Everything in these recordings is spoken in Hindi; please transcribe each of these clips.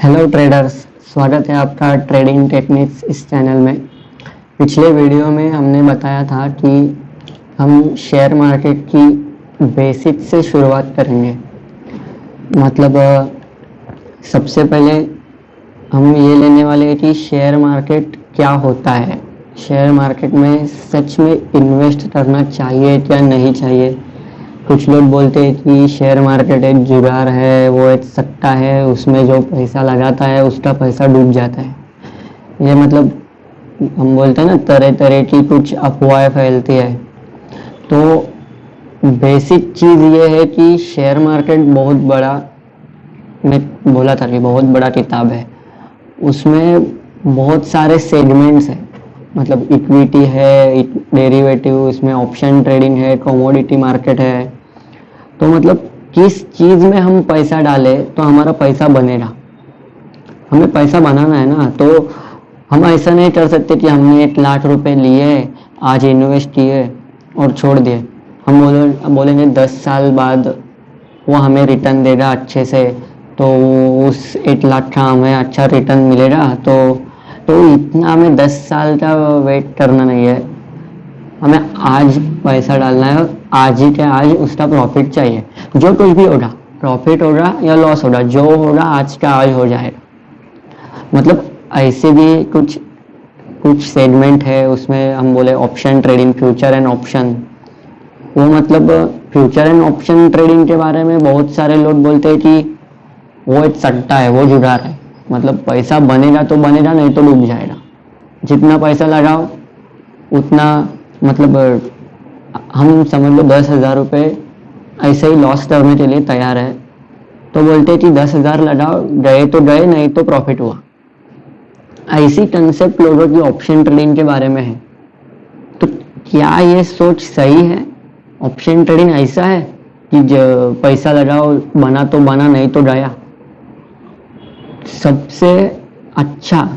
हेलो ट्रेडर्स, स्वागत है आपका ट्रेडिंग टेक्निक्स इस चैनल में। पिछले वीडियो में हमने बताया था कि हम शेयर मार्केट की बेसिक से शुरुआत करेंगे। मतलब सबसे पहले हम ये लेने वाले हैं कि शेयर मार्केट क्या होता है, शेयर मार्केट में सच में इन्वेस्ट करना चाहिए क्या नहीं चाहिए। कुछ लोग बोलते हैं कि शेयर मार्केट एक जुगाड़ है, वो एक सट्टा है, उसमें जो पैसा लगाता है उसका पैसा डूब जाता है। ये मतलब हम बोलते हैं ना, तरह तरह की कुछ अफवाहें फैलती है। तो बेसिक चीज़ ये है कि शेयर मार्केट बहुत बड़ा, मैं बोला था कि बहुत बड़ा किताब है। उसमें बहुत सारे सेगमेंट्स हैं। मतलब इक्विटी है, डेरिवेटिव, उसमें ऑप्शन ट्रेडिंग है, कमोडिटी मार्केट है। तो मतलब किस चीज़ में हम पैसा डालें तो हमारा पैसा बनेगा। हमें पैसा बनाना है ना, तो हम ऐसा नहीं कर सकते कि हमने 1 लाख रुपए लिए, आज इन्वेस्ट किए और छोड़ दिए। हम बोलेंगे 10 साल बाद वो हमें रिटर्न देगा अच्छे से, तो उस 1 लाख का हमें अच्छा रिटर्न मिलेगा। तो इतना हमें 10 साल का वेट करना नहीं है। हमें आज पैसा डालना है और आज ही के आज उसका प्रॉफिट चाहिए। जो कुछ भी होगा, प्रॉफिट होगा या लॉस होगा, जो होगा आज का आज हो जाएगा। मतलब ऐसे भी कुछ सेगमेंट है, उसमें हम बोले option trading, future and option. वो मतलब फ्यूचर एंड ऑप्शन ट्रेडिंग के बारे में बहुत सारे लोग बोलते हैं कि वो एक सट्टा है, वो जुगाड़ है। मतलब पैसा बनेगा तो बनेगा, नहीं तो डूब जाएगा। जितना पैसा लगाओ उतना, मतलब हम समझ लो 10,000 रुपये ऐसे ही लॉस करने के लिए तैयार है, तो बोलते कि 10,000 लगाओ, गए तो गए, नहीं तो प्रॉफिट हुआ। ऐसी कंसेप्ट लोगों की ऑप्शन ट्रेडिंग के बारे में है। तो क्या ये सोच सही है? ऑप्शन ट्रेडिंग ऐसा है कि पैसा लगाओ, बना तो बना, नहीं तो गया। सबसे अच्छा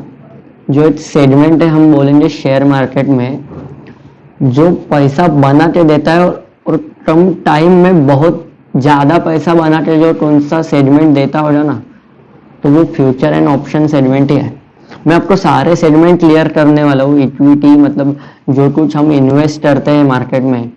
जो एक सेगमेंट है, हम बोलेंगे शेयर मार्केट में, जो पैसा बना के देता है और कम टाइम में बहुत ज़्यादा पैसा बना के जो कौन सा सेगमेंट देता होगा ना, तो वो फ्यूचर एंड ऑप्शन सेगमेंट ही है। मैं आपको सारे सेगमेंट क्लियर करने वाला हूँ। इक्विटी मतलब जो कुछ हम इन्वेस्ट करते हैं मार्केट में,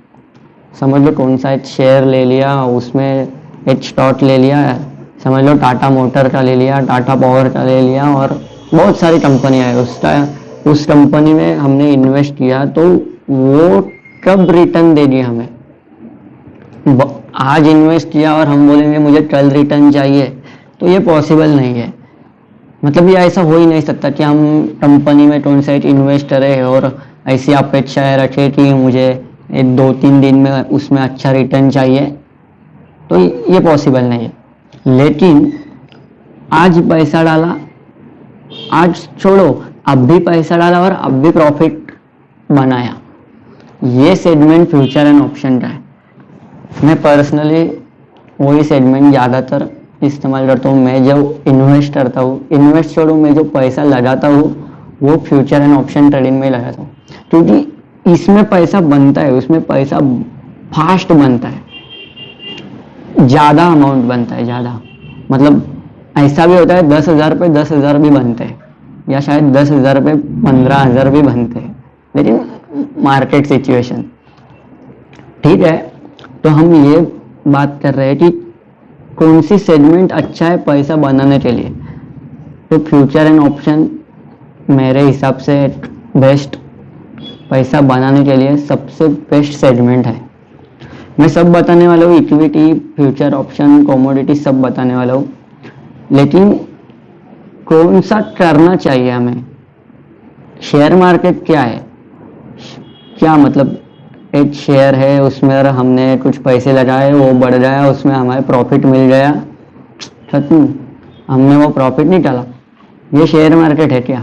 समझ लो कौन सा एक शेयर ले लिया, उसमें एक स्टॉक ले लिया, समझ लो टाटा मोटर का ले लिया, टाटा पावर का ले लिया, और बहुत सारी कंपनियां है, उस कंपनी में हमने इन्वेस्ट किया, तो वो कब रिटर्न देगी हमें? आज इन्वेस्ट किया और हम बोलेंगे मुझे कल रिटर्न चाहिए, तो ये पॉसिबल नहीं है। मतलब ये ऐसा हो ही नहीं सकता कि हम कंपनी में कौन सा एक इन्वेस्टर है और ऐसी अपेक्षाएं रखे कि मुझे 2-3 दिन में उसमें अच्छा रिटर्न चाहिए, तो ये पॉसिबल नहीं है। लेकिन आज पैसा डाला, आज छोड़ो, अब भी पैसा डाला और अब भी प्रॉफिट बनाया, ये सेगमेंट फ्यूचर एंड ऑप्शन का है। मैं पर्सनली वही सेगमेंट ज़्यादातर इस्तेमाल करता हूँ। मैं जो इन्वेस्ट करता हूँ, इन्वेस्ट छोड़ो, मैं जो पैसा लगाता हूँ वो फ्यूचर एंड ऑप्शन ट्रेडिंग में लगाता हूँ, क्योंकि इसमें पैसा बनता है, उसमें पैसा फास्ट बनता है, ज़्यादा अमाउंट बनता है, ज़्यादा। मतलब ऐसा भी होता है 10,000 रुपये 10,000 भी बनते हैं, या शायद 10,000 रुपये 15,000 भी बनते हैं, लेकिन मार्केट सिचुएशन ठीक है। तो हम ये बात कर रहे हैं कि कौन सी सेगमेंट अच्छा है पैसा बनाने के लिए। तो फ्यूचर एंड ऑप्शन मेरे हिसाब से बेस्ट, पैसा बनाने के लिए सबसे बेस्ट सेगमेंट है। मैं सब बताने वाला हूँ, इक्विटी, फ्यूचर, ऑप्शन, कमोडिटी सब बताने वाला हूँ, लेकिन कौन सा करना चाहिए हमें। शेयर मार्केट क्या है? क्या मतलब एक शेयर है, उसमें हमने कुछ पैसे लगाए, वो बढ़ गया, उसमें हमारे प्रॉफिट मिल गया, खत्म, हमने वो प्रॉफिट नहीं डाला, ये शेयर मार्केट है क्या?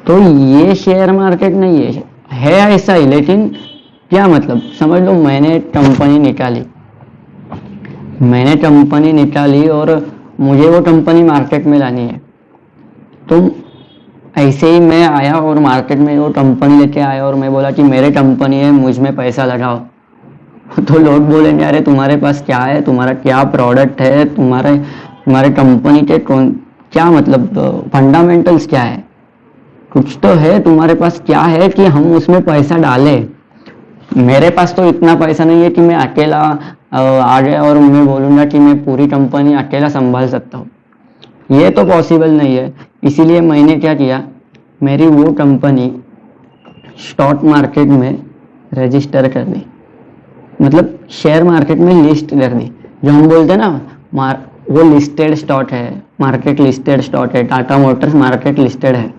तो ये शेयर मार्केट नहीं है ऐसा ही। लेकिन क्या मतलब, समझ लो मैंने कंपनी निकाली और मुझे वो कंपनी मार्केट में लानी है। तो ऐसे ही मैं आया और मार्केट में वो कंपनी लेके आया और मैं बोला कि मेरे कंपनी है, मुझ में पैसा लगाओ। तो लोग बोलेंगे अरे तुम्हारे पास क्या है, तुम्हारा क्या प्रोडक्ट है, तुम्हारे तुम्हारे कंपनी के क्या मतलब फंडामेंटल्स क्या है, कुछ तो है तुम्हारे पास, क्या है कि हम उसमें पैसा डालें। मेरे पास तो इतना पैसा नहीं है कि मैं अकेला आ गया और मैं बोलूँगा कि मैं पूरी कंपनी अकेला संभाल सकता हूँ, ये तो पॉसिबल नहीं है। इसीलिए मैंने क्या किया, मेरी वो कंपनी स्टॉक मार्केट में रजिस्टर कर दी, मतलब शेयर मार्केट में लिस्ट कर दी। जो हम बोलते हैं ना, वो लिस्टेड स्टॉक है, मार्केट लिस्टेड स्टॉक है, टाटा मोटर्स मार्केट लिस्टेड है,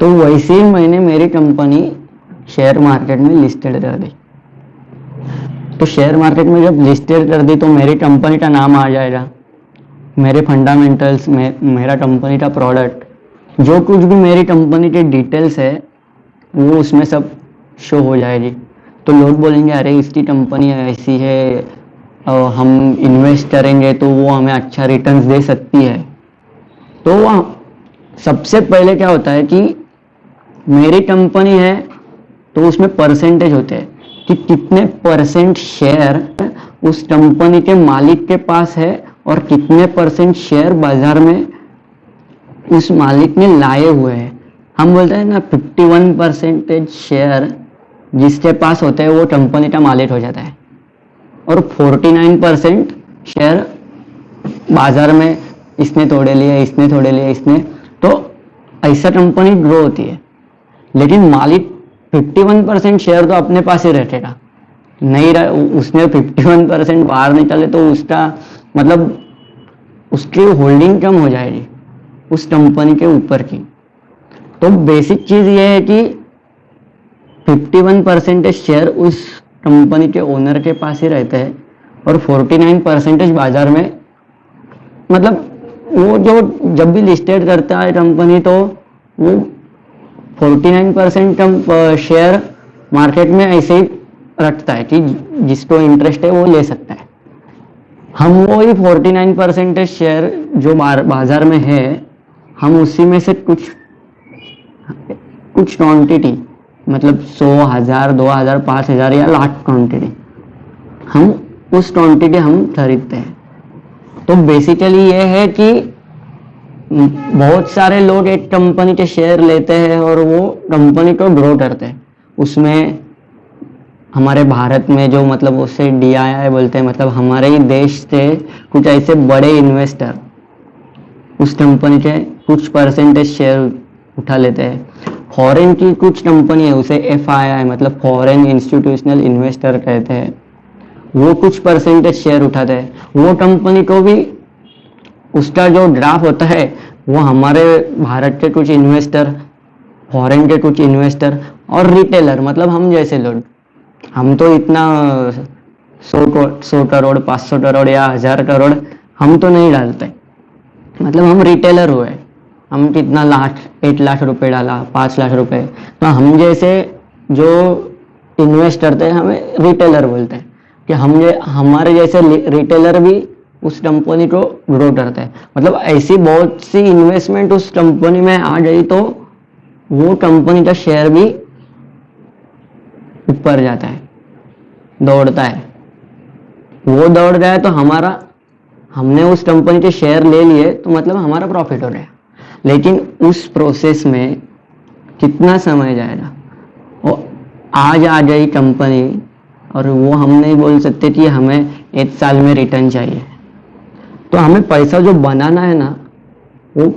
तो वैसे ही मैंने मेरी कंपनी शेयर मार्केट में लिस्टेड कर दी। तो शेयर मार्केट में जब लिस्टेड कर दी तो मेरी कंपनी का नाम आ जाएगा, मेरे फंडामेंटल्स में, मेरा कंपनी का प्रोडक्ट, जो कुछ भी मेरी कंपनी के डिटेल्स है वो उसमें सब शो हो जाएगी। तो लोग बोलेंगे अरे इसकी कंपनी ऐसी है, हम इन्वेस्ट करेंगे तो वो हमें अच्छा रिटर्न्स दे सकती है। तो वह सबसे पहले क्या होता है कि मेरी कंपनी है तो उसमें परसेंटेज होते हैं कि कितने परसेंट शेयर उस कंपनी के मालिक के पास है और कितने परसेंट शेयर बाजार में उस मालिक ने लाए हुए हैं। हम बोलते हैं ना 51% शेयर जिसके पास होते हैं वो कंपनी का मालिक हो जाता है, और 49% शेयर बाजार में इसने थोड़े लिए, इसने थोड़े लिए, इसने, तो ऐसा कंपनी ग्रो होती है। लेकिन मालिक 51% शेयर तो अपने पास ही रखेगा, नहीं उसने 51% बाहर निकाले तो उसका मतलब उसकी होल्डिंग कम हो जाएगी उस कंपनी के ऊपर की। तो बेसिक चीज ये है कि 51% शेयर उस कंपनी के ओनर के पास ही रहते हैं और 49% बाजार में, मतलब वो जो जब भी लिस्टेड करता है कंपनी तो वो 49% कम शेयर मार्केट में ऐसे ही रखता है कि जिसको इंटरेस्ट है वो ले सकता है। हम वो ही 49% शेयर जो बाजार में है, हम उसी में से कुछ क्वांटिटी, मतलब 100, 1000, 2000, 5000 या लाख क्वांटिटी, हम उस क्वांटिटी हम खरीदते हैं। तो बेसिकली ये है कि बहुत सारे लोग एक कंपनी के शेयर लेते हैं और वो कंपनी को ग्रो करते हैं। उसमें हमारे भारत में जो मतलब उसे DII बोलते हैं, मतलब हमारे ही देश से कुछ ऐसे बड़े इन्वेस्टर उस कंपनी के कुछ परसेंटेज शेयर उठा लेते हैं। फॉरेन की कुछ कंपनी है उसे FII मतलब फॉरेन इंस्टीट्यूशनल इन्वेस्टर कहते हैं, वो कुछ परसेंटेज शेयर उठाते हैं। वो कंपनी को भी उसका जो ग्राफ होता है वो हमारे भारत के कुछ इन्वेस्टर, फॉरेन के कुछ इन्वेस्टर और रिटेलर, मतलब हम जैसे लोग, हम तो इतना 100 करोड़ 500 करोड़ या 1000 करोड़ हम तो नहीं डालते, मतलब हम रिटेलर हुए, हम कितना लाख, 1 लाख रुपए डाला, 5 लाख रुपए, तो हम जैसे जो इन्वेस्ट करते हैं हमें रिटेलर बोलते हैं कि हमारे जैसे रिटेलर भी उस कंपनी को ग्रो करते हैं। मतलब ऐसी बहुत सी इन्वेस्टमेंट उस कंपनी में आ गई तो वो कंपनी का शेयर भी ऊपर जाता है, दौड़ता है। वो दौड़ गया तो हमने उस कंपनी के शेयर ले लिए तो मतलब हमारा प्रॉफिट हो गया। लेकिन उस प्रोसेस में कितना समय जाएगा, वो आज आ गई कंपनी और वो हम नहीं बोल सकते कि हमें 1 साल में रिटर्न चाहिए। तो हमें पैसा जो बनाना है ना, वो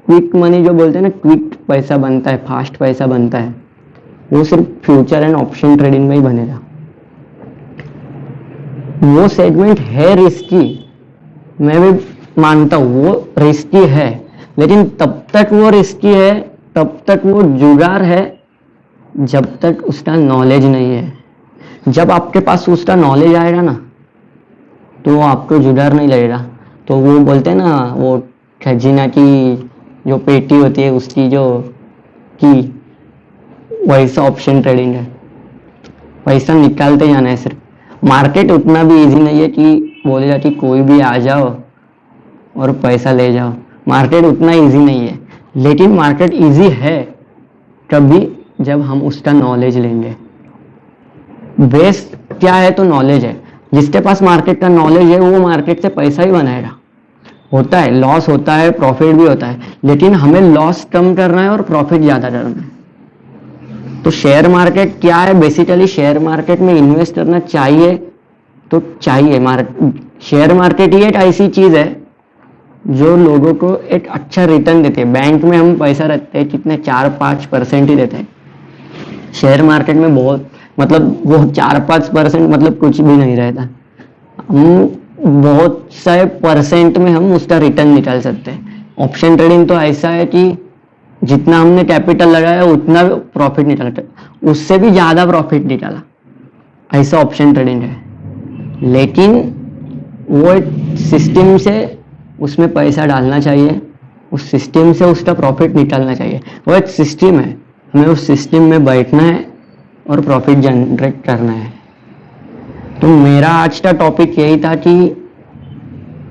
क्विक मनी जो बोलते हैं ना, क्विक पैसा बनता है, फास्ट पैसा बनता है, वो सिर्फ फ्यूचर एंड ऑप्शन ट्रेडिंग में ही बनेगा। वो सेगमेंट है रिस्की, मैं भी मानता हूँ वो रिस्की है, लेकिन तब तक वो रिस्की है, तब तक वो जुगाड़ है जब तक उसका नॉलेज नहीं है। जब आपके पास उसका नॉलेज आएगा ना तो आपको जुगाड़ नहीं लगेगा। तो वो बोलते हैं ना, वो खजीना की जो पेटी होती है उसकी जो की, वैसा ऑप्शन ट्रेडिंग है, पैसा निकालते जाना है सिर्फ। मार्केट उतना भी इजी नहीं है कि बोलेगा कि कोई भी आ जाओ और पैसा ले जाओ, मार्केट उतना इजी नहीं है। लेकिन मार्केट इजी है कभी जब हम उसका नॉलेज लेंगे। बेस्ट क्या है तो नॉलेज है, जिसके पास मार्केट का नॉलेज है वो मार्केट से पैसा ही बनाएगा। होता है, लॉस होता है, प्रॉफिट भी होता है, लेकिन हमें लॉस कम करना है और प्रॉफिट ज्यादा करना है। तो शेयर मार्केट क्या है? बेसिकली शेयर मार्केट में इन्वेस्ट करना चाहिए तो चाहिए। शेयर मार्केट ही एक ऐसी चीज है जो लोगों को एक अच्छा रिटर्न देते हैं। बैंक में हम पैसा रखते हैं, कितने 4-5% ही देते हैं। शेयर मार्केट में बहुत, मतलब वो 4-5% मतलब कुछ भी नहीं रहता। हम बहुत सारे परसेंट में हम उसका रिटर्न निकाल सकते हैं। ऑप्शन ट्रेडिंग तो ऐसा है कि जितना हमने कैपिटल लगाया उतना प्रॉफिट निकाला, उससे भी ज्यादा प्रॉफिट निकाला, ऐसा ऑप्शन ट्रेडिंग है। लेकिन वो एक सिस्टम से उसमें पैसा डालना चाहिए, उस सिस्टम से उसका प्रॉफिट निकालना चाहिए। वो एक सिस्टम है, हमें उस सिस्टम में बैठना है और प्रॉफिट जनरेट करना है। तो मेरा आज का टॉपिक यही था कि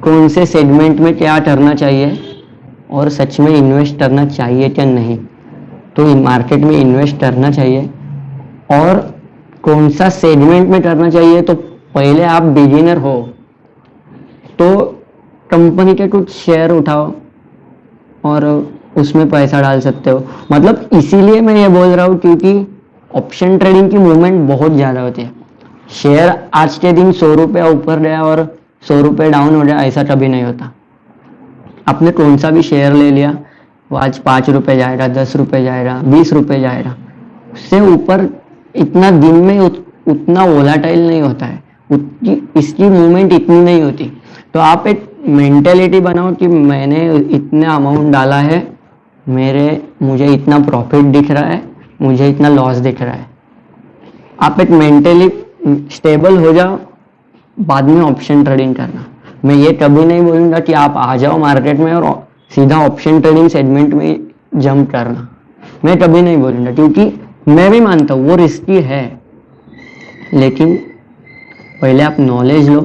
कौन से सेगमेंट में क्या करना चाहिए और सच में इन्वेस्ट करना चाहिए क्या नहीं। तो मार्केट में इन्वेस्ट करना चाहिए, और कौन सा सेगमेंट में करना चाहिए। तो पहले आप बिगिनर हो तो कंपनी के कुछ शेयर उठाओ और उसमें पैसा डाल सकते हो। मतलब इसीलिए मैं ये बोल रहा हूँ क्योंकि ऑप्शन ट्रेडिंग की मूवमेंट बहुत ज्यादा होती है। शेयर आज के दिन 100 रुपया ऊपर गया और 100 रुपये डाउन हो गया, ऐसा कभी नहीं होता। आपने कौन सा भी शेयर ले लिया, वो आज 5 रुपये जाएगा, 10 रुपये जाएगा, 20 रुपये जाएगा, उससे ऊपर इतना दिन में उतना वोलाटाइल नहीं होता है, इसकी मूवमेंट इतनी नहीं होती। तो आप एक मेंटेलिटी बनाओ कि मैंने इतना अमाउंट डाला है, मुझे इतना प्रॉफिट दिख रहा है, मुझे इतना लॉस दिख रहा है। आप एक मेंटली स्टेबल हो जाओ, बाद में ऑप्शन ट्रेडिंग करना। मैं ये कभी नहीं बोलूंगा कि आप आ जाओ मार्केट में और सीधा ऑप्शन ट्रेडिंग सेगमेंट में जंप करना, मैं कभी नहीं बोलूंगा, क्योंकि मैं भी मानता हूँ वो रिस्की है। लेकिन पहले आप नॉलेज लो,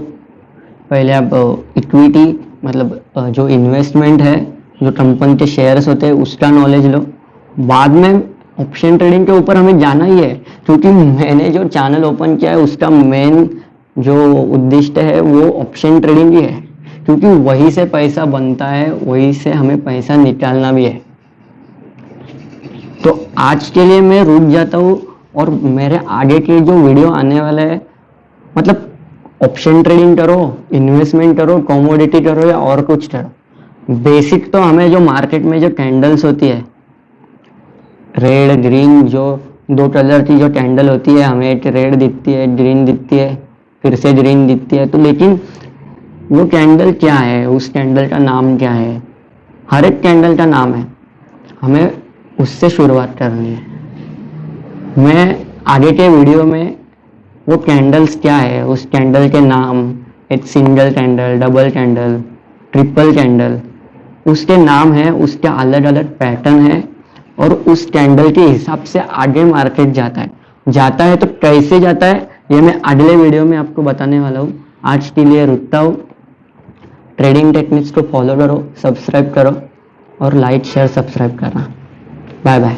पहले आप इक्विटी मतलब जो इन्वेस्टमेंट है, जो कंपनी के शेयर्स होते हैं उसका नॉलेज लो, बाद में ऑप्शन ट्रेडिंग के ऊपर हमें जाना ही है। क्योंकि मैंने जो चैनल ओपन किया है उसका मेन जो उद्देश्य है वो ऑप्शन ट्रेडिंग ही है, क्योंकि वही से पैसा बनता है, वही से हमें पैसा निकालना भी है। तो आज के लिए मैं रुक जाता हूँ, और मेरे आगे के जो वीडियो आने वाले हैं, मतलब ऑप्शन ट्रेडिंग करो, इन्वेस्टमेंट करो, कमोडिटी करो या और कुछ करो, बेसिक तो हमें जो मार्केट में जो कैंडल्स होती है, रेड ग्रीन, जो 2 कलर की जो कैंडल होती है, हमें एक रेड दिखती है, ग्रीन दिखती है, फिर से ग्रीन दिखती है। तो लेकिन वो कैंडल क्या है, उस कैंडल का नाम क्या है, हर एक कैंडल का नाम है, हमें उससे शुरुआत करनी है। मैं आगे के वीडियो में वो कैंडल्स क्या है, उस कैंडल के नाम, एक single candle, double candle, triple candle, उसके नाम है, उसके अलग अलग पैटर्न है, और उस कैंडल के हिसाब से आगे मार्केट जाता है तो कैसे जाता है ये मैं अगले वीडियो में आपको बताने वाला हूँ। आज के लिए रुकता हूँ। ट्रेडिंग टेक्निक्स को फॉलो करो, सब्सक्राइब करो, और लाइक शेयर सब्सक्राइब करना। Bye bye.